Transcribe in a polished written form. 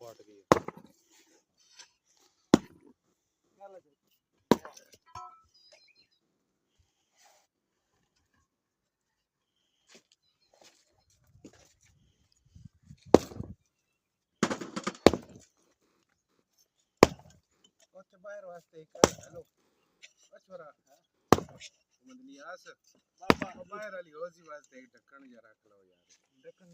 फट गई बाहर वास्ते हेलो छोरा मतलब यार बाहर वाली होजी वास्ते ढक्कन जा रख लो यार ढक्कन